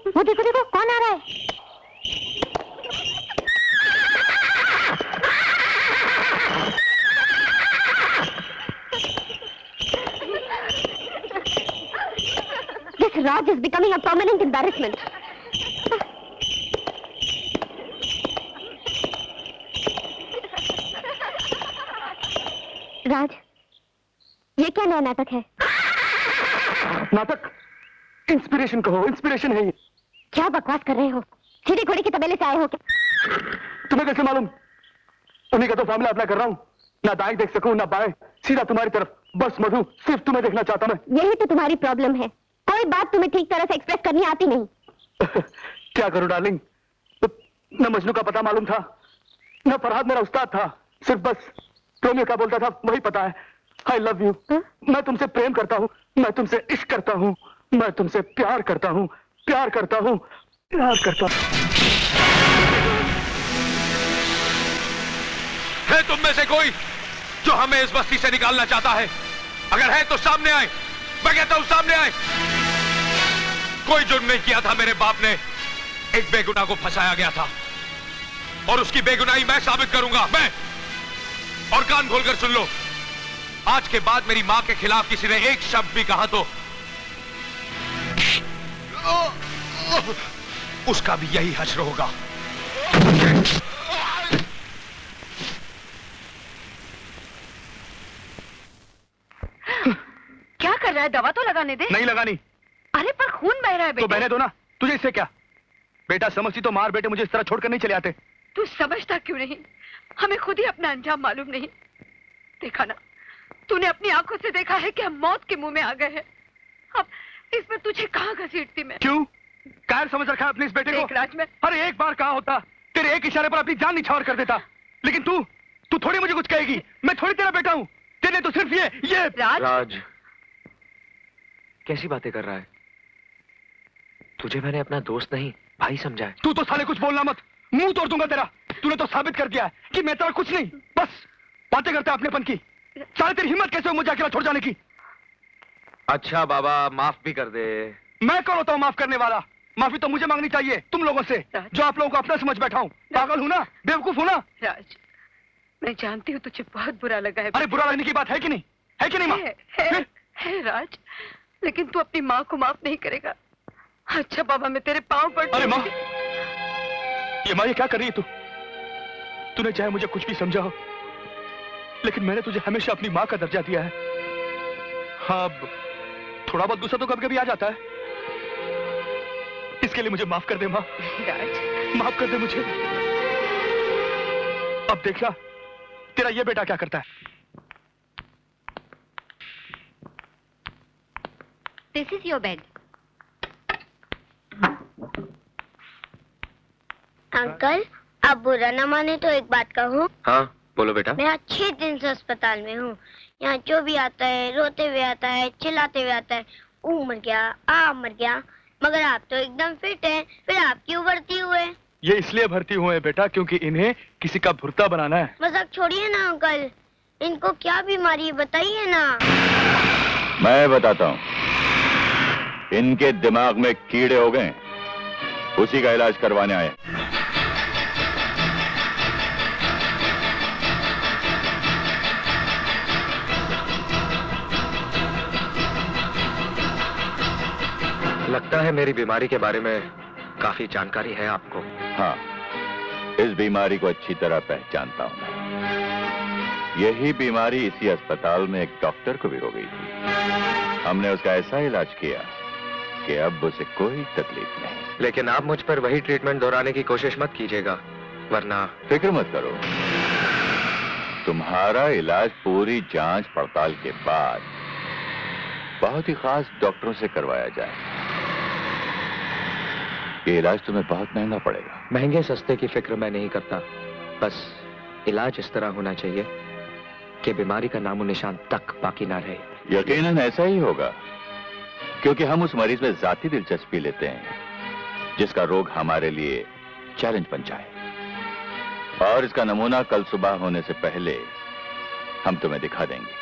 वो देखो देखो, कौन आ रहा है? This Raj is becoming a permanent embarrassment. राज, ये क्या नया नाटक है? नाटक? इंस्पिरेशन कहो, इंस्पिरेशन है ये। क्या बकवास कर रहे हो? सीधी घोड़ी के तबेले से आए हो क्या? तुम्हें कैसे मालूम? उन्हीं का तो फॉर्मूला अप्लाई कर रहा हूँ। ना दाएं देख सकूं ना बाएं, सीधा तुम्हारी तरफ। बस मधु, सिर्फ तुम्हें देखना चाहता मैं। यही तो तुम्हारी प्रॉब्लम है, कोई बात तुम्हें ठीक तरह से एक्सप्रेस करनी आती नहीं। क्या करूं डार्लिंग, न मजनू का पता मालूम था, न फरहाद मेरा उस्ताद था। सिर्फ बस रोमियो क्या बोलता था वही पता है। I love you. मैं तुमसे प्रेम करता हूँ, मैं तुमसे इश्क करता हूँ, मैं तुमसे प्यार करता हूँ, प्यार करता हूँ, प्यार करता हूँ। है तुम में से कोई जो हमें इस बस्ती से निकालना चाहता है? अगर है तो सामने आए। मैं कहता हूं सामने आए। कोई जुर्म नहीं किया था मेरे बाप ने, एक बेगुनाह को फंसाया गया था और उसकी बेगुनाही मैं साबित करूंगा। मैं। और कान खोलकर सुन लो, आज के बाद मेरी मां के खिलाफ किसी ने एक शब्द भी कहा तो उसका भी यही हश्र होगा। क्या कर रहा है? दवा तो लगाने दे। नहीं लगानी। अरे पर खून बह रहा है बेटे। तो बहने दो ना, तुझे इससे क्या? बेटा समझती तो मार बेटे मुझे इस तरह छोड़कर नहीं चले आते। तू समझता क्यों नहीं? हमें खुद ही अपना अंजाम मालूम नहीं। देखा ना, तूने अपनी आंखों से देखा है कि हम मौत के मुंह में आ गए हैं। अब इसमें तुझे कहाँ घसीटती मैं? क्यों? कायर समझ रखा है अपने इस बेटे को? राज में अरे एक बार कहा होता, तेरे एक इशारे पर अपनी जान निछावर कर देता। लेकिन तू थोड़ी मुझे कुछ कहेगी। मैं थोड़ी तेरा बेटा हूँ। तेरे तो सिर्फ ये राज, कैसी बातें कर रहा है? तुझे मैंने अपना दोस्त नहीं भाई समझा है। तू तो साले कुछ बोलना मत, मुंह तोड़ दूंगा तेरा। तूने तो साबित कर दिया है कि मैं तेरा कुछ नहीं, बस बातें करता है अपनेपन की। साले तेरी हिम्मत कैसे हुई मुझे अकेला छोड़ जाने की? अच्छा बाबा, माफ भी कर दे। मैं कौन होता हूँ माफ करने वाला? माफी तो मुझे मांगनी चाहिए तुम लोगों से, जो आप लोगों को अपना समझ बैठा हूँ। पागल हूँ ना, बेवकूफ हूँ ना? राज, मैं जानती हूँ तुझे बहुत बुरा लगा है। अरे बुरा लगने की बात है कि नहीं? है कि नहीं माँ? है राज, लेकिन तू अपनी माँ को माफ नहीं करेगा। अच्छा बाबा, मैं तेरे पाँव पड़। अरे माँ, ये क्या कर रही है तू? तूने चाहे मुझे कुछ भी समझा हो, लेकिन मैंने तुझे हमेशा अपनी माँ का दर्जा दिया है। हाँ, थोड़ा बहुत गुस्सा तो कभी कभी आ जाता है, इसके लिए मुझे माफ कर दे माँ। माफ कर दे मुझे। अब देखना तेरा ये बेटा क्या करता है। This is your bed. Uncle, आप बुरा न माने तो एक बात कहूँ? हाँ बोलो बेटा। मैं 6 दिन से अस्पताल में हूँ। यहाँ जो भी आता है रोते हुए आता है, चिल्लाते हुए आता है, वो मर गया, आप मर गया। मगर आप तो एकदम फिट हैं, फिर आप क्यों भर्ती हुए? ये इसलिए भर्ती हुए हैं बेटा क्योंकि इन्हें किसी का भुर्ता बनाना है। मजाक छोड़िए ना अंकल, इनको क्या बीमारी है बताइए ना। मैं बताता हूँ, इनके दिमाग में कीड़े हो गए, उसी का इलाज करवाने आए। लगता है मेरी बीमारी के बारे में काफी जानकारी है आपको। हाँ, इस बीमारी को अच्छी तरह पहचानता हूं मैं। यही बीमारी इसी अस्पताल में एक डॉक्टर को भी हो गई थी। हमने उसका ऐसा इलाज किया कि अब उसे कोई तकलीफ नहीं। लेकिन आप मुझ पर वही ट्रीटमेंट दोहराने की कोशिश मत कीजिएगा, वरना। फिक्र मत करो, तुम्हारा इलाज पूरी जांच पड़ताल के बाद बहुत ही खास डॉक्टरों से करवाया जाए। ये इलाज तुम्हें बहुत महंगा पड़ेगा। महंगे सस्ते की फिक्र मैं नहीं करता, बस इलाज इस तरह होना चाहिए कि बीमारी का नामो निशान तक बाकी ना रहे। यकीनन ऐसा ही होगा, क्योंकि हम उस मरीज में जाती दिलचस्पी लेते हैं जिसका रोग हमारे लिए चैलेंज बन जाए। और इसका नमूना कल सुबह होने से पहले हम तुम्हें दिखा देंगे।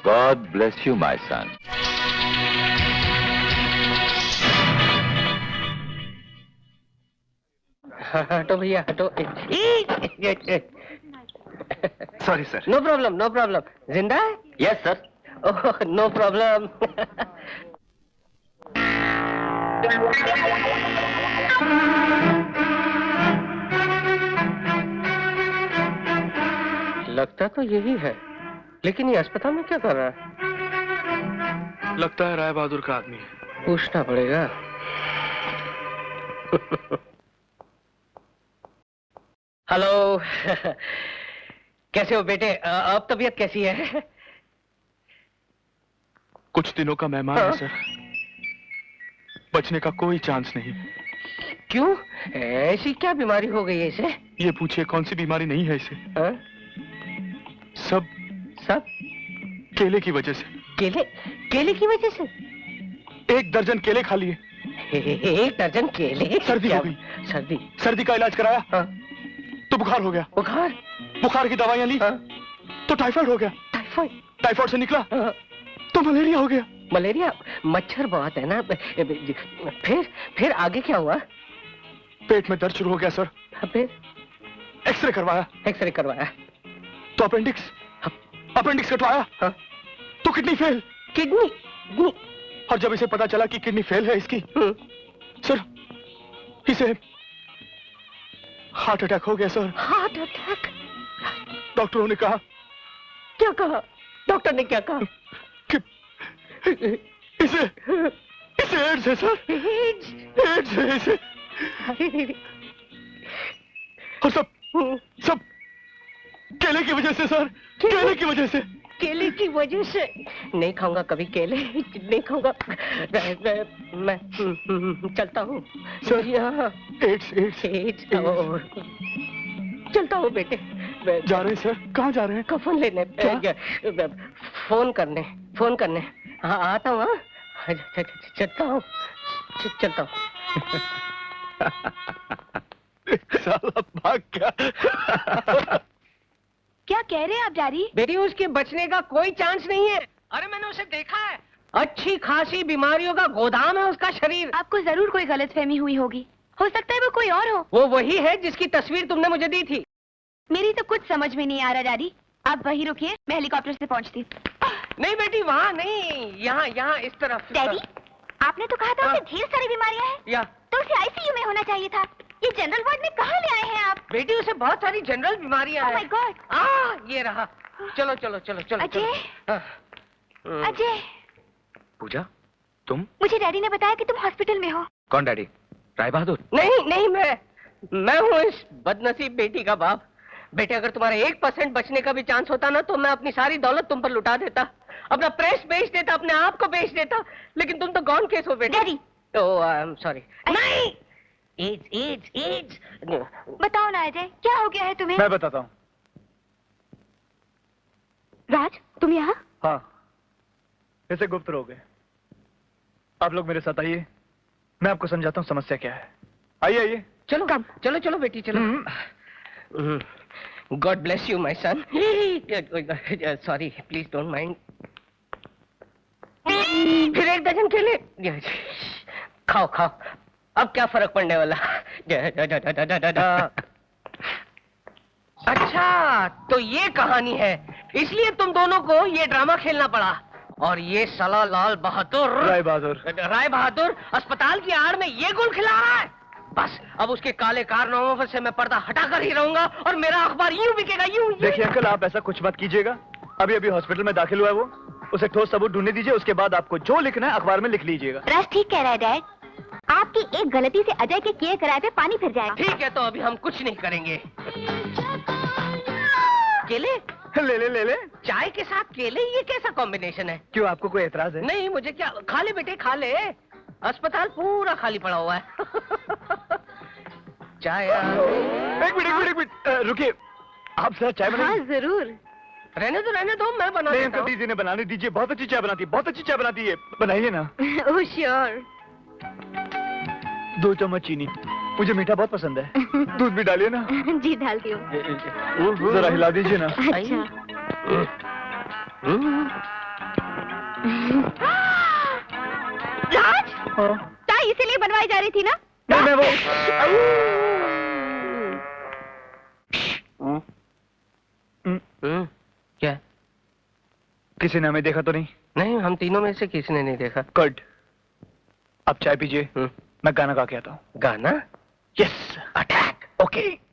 God bless you, my son. हटो भैया हटो। Sorry sir. No problem no problem. जिंदा है? Yes sir. Oh no problem. लगता तो यही है, लेकिन ये अस्पताल में क्या कर रहा है? लगता है राय बहादुर का आदमी है। पूछना पड़ेगा। हेलो। कैसे हो बेटे? अब तबीयत कैसी है? कुछ दिनों का मेहमान है हाँ? सर, बचने का कोई चांस नहीं। क्यों? ऐसी क्या बीमारी हो गई है इसे? ये पूछिए कौन सी बीमारी नहीं है इसे। हाँ? सब सब केले की वजह से। केले? केले की वजह से? 1 दर्जन केले खा लिए। 1 दर्जन केले? सर्दी क्या? हो गई। सर्दी? सर्दी का इलाज कराया हाँ? तो बुखार हो गया। बुखार? बुखार की दवाइयां ली हाँ? तो टाइफाइड हो गया। टाइफाइड? टाइफाइड से निकला हाँ? तो मलेरिया हो गया। मलेरिया? मच्छर बहुत है ना। फिर आगे क्या हुआ? पेट में दर्द शुरू हो गया सर। फिर एक्सरे करवाया एक्सरे करवाया तो अपेंडिक्स कटवाया हाँ? तो किडनी फेल। किडनी? और जब इसे पता चला कि किडनी फेल है इसकी, सर इसे हार्ट अटैक हो गया सर। Heart attack? डॉक्टरों ने कहा। क्या कहा? डॉक्टर ने क्या कहा? कि इसे एड्स है सर। एड्स है इसे। और सब केले की वजह से सर। केले की वजह से। केले की वजह से? नहीं खाऊंगा कभी केले, नहीं खाऊंगा मैं। चलता हूँ सर। यहाँ एड्स। चलता हूँ बेटे। जा रहे हैं सर? कहाँ जा रहे हैं? कफन लेने। फोन करने। हाँ आता हूँ। हाँ? चलता हूँ। साला भाग गया। क्या कह रहे हैं आप डैडी? बेटी उसके बचने का कोई चांस नहीं है। अरे मैंने उसे देखा है, अच्छी खासी बीमारियों का गोदाम है उसका शरीर। आपको जरूर कोई गलतफहमी हुई होगी। हो सकता है वो कोई और हो। वो वही है जिसकी तस्वीर तुमने मुझे दी थी। मेरी तो कुछ समझ में नहीं आ रहा डैडी। आप वहीं रुकिए, मैं हेलीकॉप्टर से पहुंचती हूँ। नहीं बेटी वहाँ नहीं, यहाँ इस तरफ। डैडी, आपने तो कहा था हाँ? उसे ढेर सारी बीमारियां हैं। या तो उसे आईसीयू में होना चाहिए था। ये जनरल वार्ड में कहाँ ले आए हैं आप? बेटी उसे बहुत सारी जनरल बीमारियां ओह माय हैं। गॉड। ये रहा। चलो। अजय। अजय, पूजा, तुम? मुझे डैडी ने बताया कि तुम हॉस्पिटल में हो। कौन डैडी? राय बहादुर? नहीं मैं हूँ इस बदनसीब बेटी का बाप। बेटे अगर तुम्हारा 1% बचने का भी चांस होता ना तो मैं अपनी सारी दौलत तुम पर लुटा देता, अपना प्रेस बेच देता, अपने आप को बेच देता, लेकिन तुम तो गॉन केस हो बेटे। Daddy. Oh I am sorry. नहीं, एड्स। बताओ ना अजय, क्या हो गया है तुम्हें? मैं बताता हूँ। राज, तुम यहाँ? हाँ, ऐसे गुप्त रह गए। आप लोग मेरे साथ आइए, मैं आपको समझाता हूँ समस्या क्या है। आइए। चलो बेटी चलो। God bless you my son. Sorry, please don't mind. फिर 1 दर्जन केले खाओ। अब क्या फर्क पड़ने वाला? अच्छा, तो ये कहानी है, इसलिए तुम दोनों को ये ड्रामा खेलना पड़ा। और ये साला राय बहादुर अस्पताल की आड़ में ये गुल खिला रहा है। बस अब उसके काले कारनामों से मैं पर्दा हटाकर ही रहूंगा और मेरा अखबार यूं बिकेगा, यूं। देखिए अंकल, आप ऐसा कुछ मत कीजिएगा। अभी हॉस्पिटल में दाखिल हुआ है वो, उसे ठोस सबूत ढूंढने दीजिए, उसके बाद आपको जो लिखना है अखबार में लिख लीजिएगा। राज ठीक कह रहा है डैड। आपकी एक गलती से अजय के किए कराए पे पानी फिर जाएगा। ठीक है, तो अभी हम कुछ नहीं करेंगे। केले ले। चाय के साथ केले, ये कैसा कॉम्बिनेशन है? क्यों, आपको कोई एतराज है? नहीं, मुझे क्या। खा ले बेटे, खा ले। अस्पताल पूरा खाली पड़ा हुआ है। चाय। एक मिनट, रुकिए। आप जरा चाय बनाइए। हाँ जरूर। रहने दो, मैं बना देता हूँ। दीदी ने बनाने दीजिए, बहुत अच्छी चाय बनाती है। बनाइए ना। Oh sure. 2 चम्मच चीनी, मुझे मीठा बहुत पसंद है। दूध भी डालिए ना। जी डालती हूँ। जरा हिला दीजिए ना। अच्छा। राज, चाय इसीलिए बनवाई जा रही थी ना? नहीं, मैं वो क्या? किसी ने हमें देखा तो नहीं? नहीं, हम तीनों में से किसी ने नहीं देखा। गुड। आप चाय पीजिए, मैं गाना गा के आता हूँ। गाना? Yes, attack. ओके।